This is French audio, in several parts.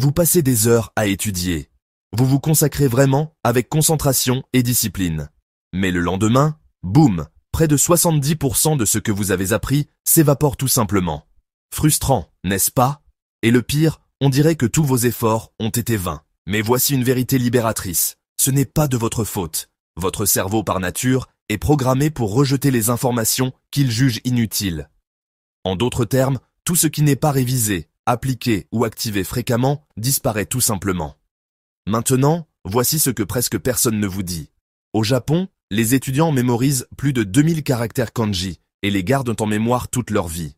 Vous passez des heures à étudier. Vous vous consacrez vraiment avec concentration et discipline. Mais le lendemain, boum, près de 70% de ce que vous avez appris s'évapore tout simplement. Frustrant, n'est-ce pas? Et le pire, on dirait que tous vos efforts ont été vains. Mais voici une vérité libératrice. Ce n'est pas de votre faute. Votre cerveau, par nature, est programmé pour rejeter les informations qu'il juge inutiles. En d'autres termes, tout ce qui n'est pas révisé, appliqué ou activé fréquemment disparaît tout simplement. Maintenant, voici ce que presque personne ne vous dit. Au Japon, les étudiants mémorisent plus de 2000 caractères kanji et les gardent en mémoire toute leur vie.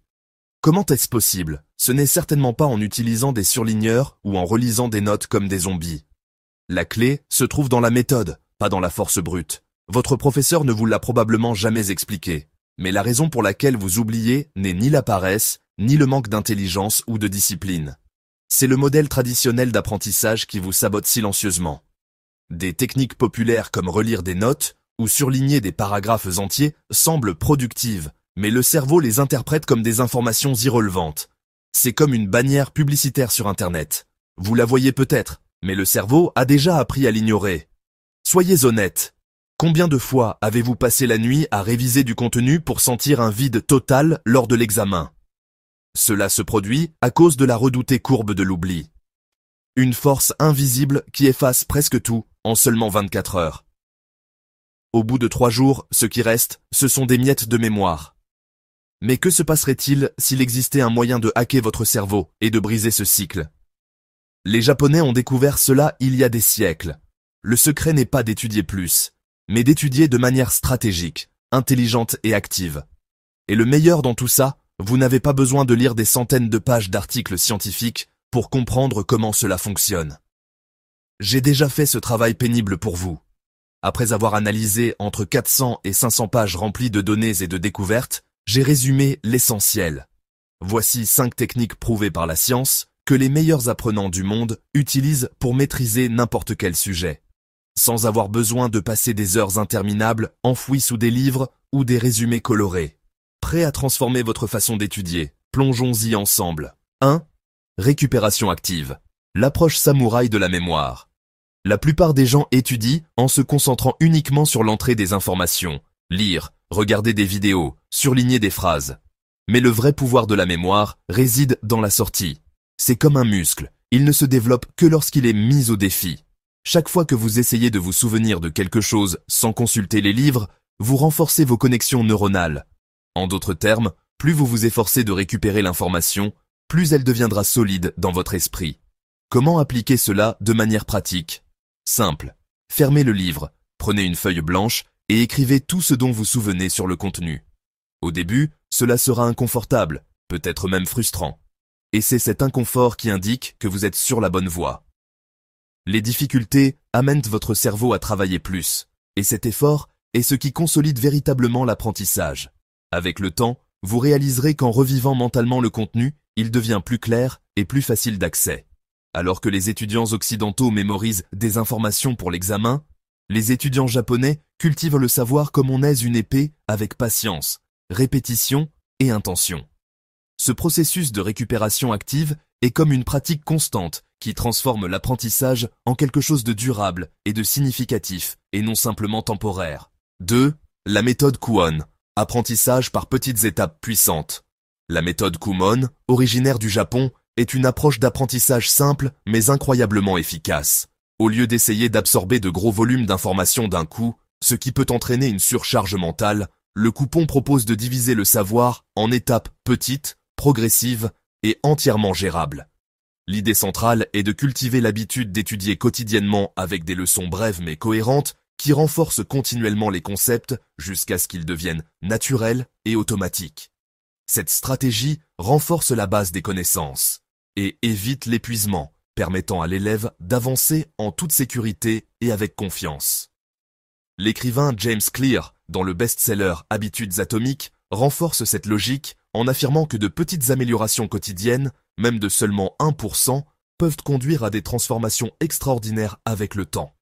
Comment est-ce possible? Ce n'est certainement pas en utilisant des surligneurs ou en relisant des notes comme des zombies. La clé se trouve dans la méthode, pas dans la force brute. Votre professeur ne vous l'a probablement jamais expliqué, mais la raison pour laquelle vous oubliez n'est ni la paresse, ni le manque d'intelligence ou de discipline. C'est le modèle traditionnel d'apprentissage qui vous sabote silencieusement. Des techniques populaires comme relire des notes ou surligner des paragraphes entiers semblent productives, mais le cerveau les interprète comme des informations irrelevantes. C'est comme une bannière publicitaire sur Internet. Vous la voyez peut-être, mais le cerveau a déjà appris à l'ignorer. Soyez honnête. Combien de fois avez-vous passé la nuit à réviser du contenu pour sentir un vide total lors de l'examen? Cela se produit à cause de la redoutée courbe de l'oubli. Une force invisible qui efface presque tout en seulement 24 heures. Au bout de 3 jours, ce qui reste, ce sont des miettes de mémoire. Mais que se passerait-il s'il existait un moyen de hacker votre cerveau et de briser ce cycle? Les Japonais ont découvert cela il y a des siècles. Le secret n'est pas d'étudier plus, mais d'étudier de manière stratégique, intelligente et active. Et le meilleur dans tout ça, vous n'avez pas besoin de lire des centaines de pages d'articles scientifiques pour comprendre comment cela fonctionne. J'ai déjà fait ce travail pénible pour vous. Après avoir analysé entre 400 et 500 pages remplies de données et de découvertes, j'ai résumé l'essentiel. Voici 5 techniques prouvées par la science que les meilleurs apprenants du monde utilisent pour maîtriser n'importe quel sujet, sans avoir besoin de passer des heures interminables enfouies sous des livres ou des résumés colorés. Prêt à transformer votre façon d'étudier? Plongeons-y ensemble. 1. Récupération active. L'approche samouraï de la mémoire. La plupart des gens étudient en se concentrant uniquement sur l'entrée des informations. Lire, regarder des vidéos, surligner des phrases. Mais le vrai pouvoir de la mémoire réside dans la sortie. C'est comme un muscle, il ne se développe que lorsqu'il est mis au défi. Chaque fois que vous essayez de vous souvenir de quelque chose sans consulter les livres, vous renforcez vos connexions neuronales. En d'autres termes, plus vous vous efforcez de récupérer l'information, plus elle deviendra solide dans votre esprit. Comment appliquer cela de manière pratique? Simple. Fermez le livre, prenez une feuille blanche et écrivez tout ce dont vous souvenez sur le contenu. Au début, cela sera inconfortable, peut-être même frustrant. Et c'est cet inconfort qui indique que vous êtes sur la bonne voie. Les difficultés amènent votre cerveau à travailler plus, et cet effort est ce qui consolide véritablement l'apprentissage. Avec le temps, vous réaliserez qu'en revivant mentalement le contenu, il devient plus clair et plus facile d'accès. Alors que les étudiants occidentaux mémorisent des informations pour l'examen, les étudiants japonais cultivent le savoir comme on aise une épée avec patience, répétition et intention. Ce processus de récupération active est comme une pratique constante qui transforme l'apprentissage en quelque chose de durable et de significatif et non simplement temporaire. 2. La méthode Kuon, apprentissage par petites étapes puissantes. La méthode Kumon, originaire du Japon, est une approche d'apprentissage simple mais incroyablement efficace. Au lieu d'essayer d'absorber de gros volumes d'informations d'un coup, ce qui peut entraîner une surcharge mentale, le Kupon propose de diviser le savoir en étapes petites, progressives et entièrement gérables. L'idée centrale est de cultiver l'habitude d'étudier quotidiennement avec des leçons brèves mais cohérentes qui renforcent continuellement les concepts jusqu'à ce qu'ils deviennent naturels et automatiques. Cette stratégie renforce la base des connaissances et évite l'épuisement, permettant à l'élève d'avancer en toute sécurité et avec confiance. L'écrivain James Clear, dans le best-seller Habitudes atomiques, renforce cette logique en affirmant que de petites améliorations quotidiennes, même de seulement 1%, peuvent conduire à des transformations extraordinaires avec le temps.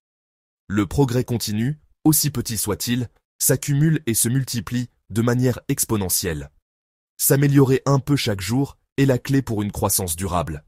Le progrès continu, aussi petit soit-il, s'accumule et se multiplie de manière exponentielle. S'améliorer un peu chaque jour est la clé pour une croissance durable.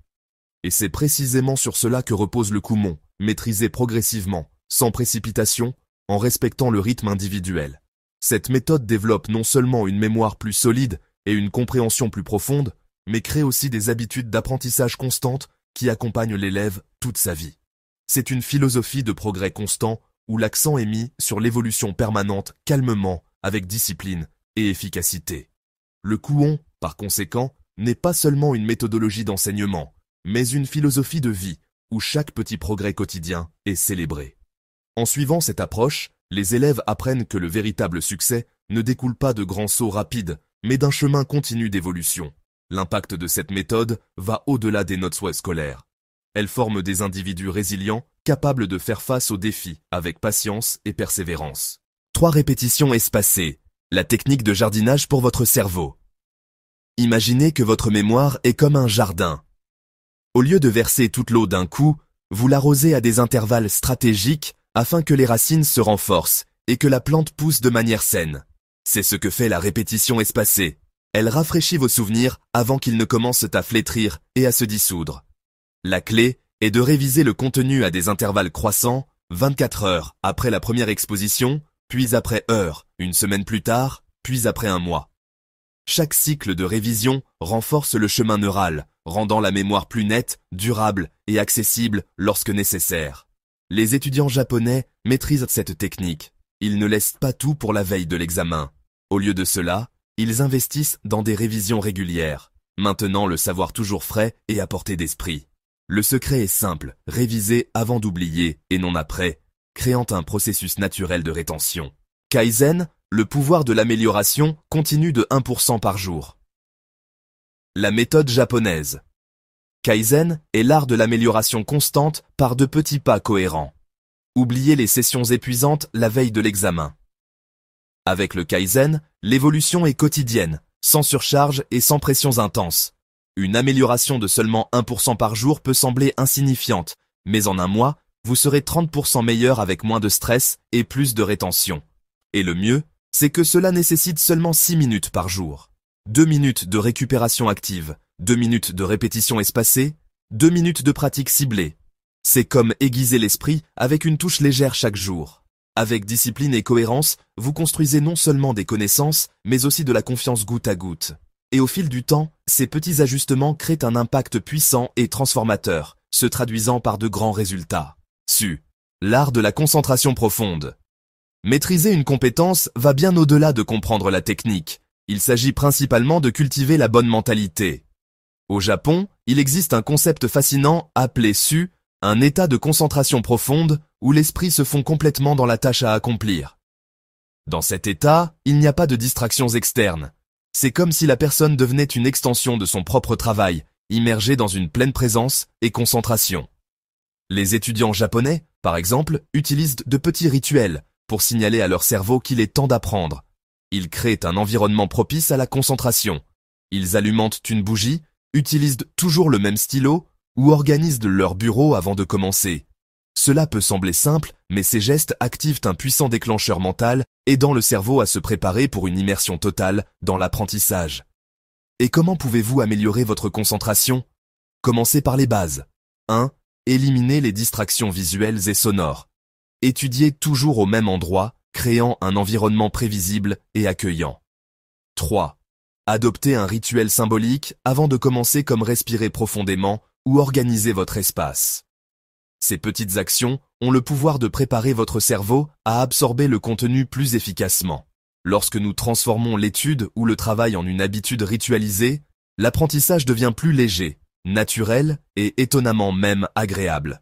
Et c'est précisément sur cela que repose le Kumon, maîtriser progressivement, sans précipitation, en respectant le rythme individuel. Cette méthode développe non seulement une mémoire plus solide et une compréhension plus profonde, mais crée aussi des habitudes d'apprentissage constantes qui accompagnent l'élève toute sa vie. C'est une philosophie de progrès constant où l'accent est mis sur l'évolution permanente calmement, avec discipline et efficacité. Le Kumon, par conséquent, n'est pas seulement une méthodologie d'enseignement, mais une philosophie de vie où chaque petit progrès quotidien est célébré. En suivant cette approche, les élèves apprennent que le véritable succès ne découle pas de grands sauts rapides, mais d'un chemin continu d'évolution. L'impact de cette méthode va au-delà des notes scolaires. Elle forme des individus résilients, capables de faire face aux défis avec patience et persévérance. 3 répétitions espacées. La technique de jardinage pour votre cerveau. Imaginez que votre mémoire est comme un jardin. Au lieu de verser toute l'eau d'un coup, vous l'arrosez à des intervalles stratégiques afin que les racines se renforcent et que la plante pousse de manière saine. C'est ce que fait la répétition espacée. Elle rafraîchit vos souvenirs avant qu'ils ne commencent à flétrir et à se dissoudre. La clé est de réviser le contenu à des intervalles croissants, 24 heures après la première exposition, puis après heures, une semaine plus tard, puis après un mois. Chaque cycle de révision renforce le chemin neural, rendant la mémoire plus nette, durable et accessible lorsque nécessaire. Les étudiants japonais maîtrisent cette technique. Ils ne laissent pas tout pour la veille de l'examen. Au lieu de cela, ils investissent dans des révisions régulières, maintenant le savoir toujours frais et à portée d'esprit. Le secret est simple, réviser avant d'oublier et non après, créant un processus naturel de rétention. Kaizen, le pouvoir de l'amélioration continue de 1% par jour. La méthode japonaise. Kaizen est l'art de l'amélioration constante par de petits pas cohérents. Oubliez les sessions épuisantes la veille de l'examen. Avec le Kaizen, l'évolution est quotidienne, sans surcharge et sans pressions intenses. Une amélioration de seulement 1% par jour peut sembler insignifiante, mais en un mois, vous serez 30% meilleur avec moins de stress et plus de rétention. Et le mieux, c'est que cela nécessite seulement 6 minutes par jour. 2 minutes de récupération active, 2 minutes de répétition espacée, 2 minutes de pratique ciblée. C'est comme aiguiser l'esprit avec une touche légère chaque jour. Avec discipline et cohérence, vous construisez non seulement des connaissances, mais aussi de la confiance goutte à goutte. Et au fil du temps, ces petits ajustements créent un impact puissant et transformateur, se traduisant par de grands résultats. L'art de la concentration profonde. Maîtriser une compétence va bien au-delà de comprendre la technique. Il s'agit principalement de cultiver la bonne mentalité. Au Japon, il existe un concept fascinant appelé Su, un état de concentration profonde où l'esprit se fond complètement dans la tâche à accomplir. Dans cet état, il n'y a pas de distractions externes. C'est comme si la personne devenait une extension de son propre travail, immergée dans une pleine présence et concentration. Les étudiants japonais, par exemple, utilisent de petits rituels pour signaler à leur cerveau qu'il est temps d'apprendre. Ils créent un environnement propice à la concentration. Ils alimentent une bougie, utilisent toujours le même stylo ou organisent leur bureau avant de commencer. Cela peut sembler simple, mais ces gestes activent un puissant déclencheur mental, aidant le cerveau à se préparer pour une immersion totale dans l'apprentissage. Et comment pouvez-vous améliorer votre concentration? Commencez par les bases. 1. Éliminez les distractions visuelles et sonores. Étudiez toujours au même endroit, créant un environnement prévisible et accueillant. 3. Adoptez un rituel symbolique avant de commencer comme respirer profondément ou organiser votre espace. Ces petites actions ont le pouvoir de préparer votre cerveau à absorber le contenu plus efficacement. Lorsque nous transformons l'étude ou le travail en une habitude ritualisée, l'apprentissage devient plus léger, naturel et étonnamment même agréable.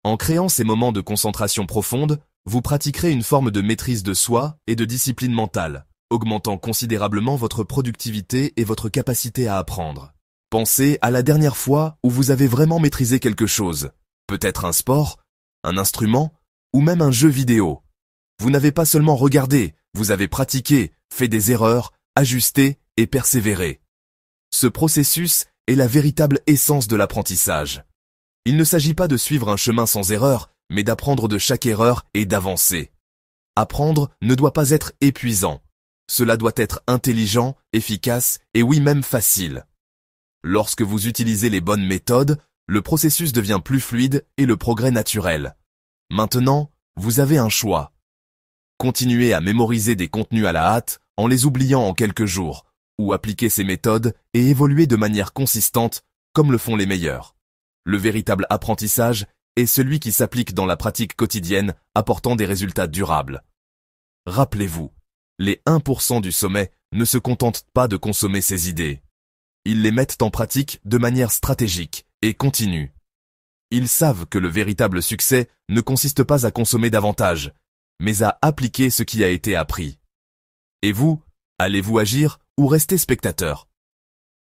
En créant ces moments de concentration profonde, vous pratiquerez une forme de maîtrise de soi et de discipline mentale, augmentant considérablement votre productivité et votre capacité à apprendre. Pensez à la dernière fois où vous avez vraiment maîtrisé quelque chose, peut-être un sport, un instrument ou même un jeu vidéo. Vous n'avez pas seulement regardé, vous avez pratiqué, fait des erreurs, ajusté et persévéré. Ce processus est la véritable essence de l'apprentissage. Il ne s'agit pas de suivre un chemin sans erreur, mais d'apprendre de chaque erreur et d'avancer. Apprendre ne doit pas être épuisant. Cela doit être intelligent, efficace et oui même facile. Lorsque vous utilisez les bonnes méthodes, Le processus devient plus fluide et le progrès naturel. Maintenant, vous avez un choix. Continuez à mémoriser des contenus à la hâte en les oubliant en quelques jours, ou appliquer ces méthodes et évoluer de manière consistante comme le font les meilleurs. Le véritable apprentissage est celui qui s'applique dans la pratique quotidienne, apportant des résultats durables. Rappelez-vous, les 1% du sommet ne se contentent pas de consommer ces idées. Ils les mettent en pratique de manière stratégique et continue. Ils savent que le véritable succès ne consiste pas à consommer davantage, mais à appliquer ce qui a été appris. Et vous, allez-vous agir ou rester spectateur?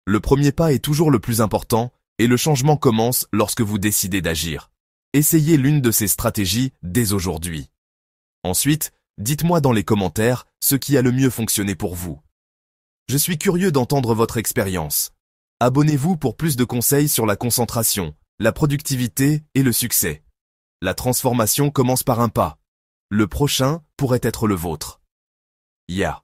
Le premier pas est toujours le plus important et le changement commence lorsque vous décidez d'agir. Essayez l'une de ces stratégies dès aujourd'hui. Ensuite, dites-moi dans les commentaires ce qui a le mieux fonctionné pour vous. Je suis curieux d'entendre votre expérience. Abonnez-vous pour plus de conseils sur la concentration, la productivité et le succès. La transformation commence par un pas. Le prochain pourrait être le vôtre. Yeah.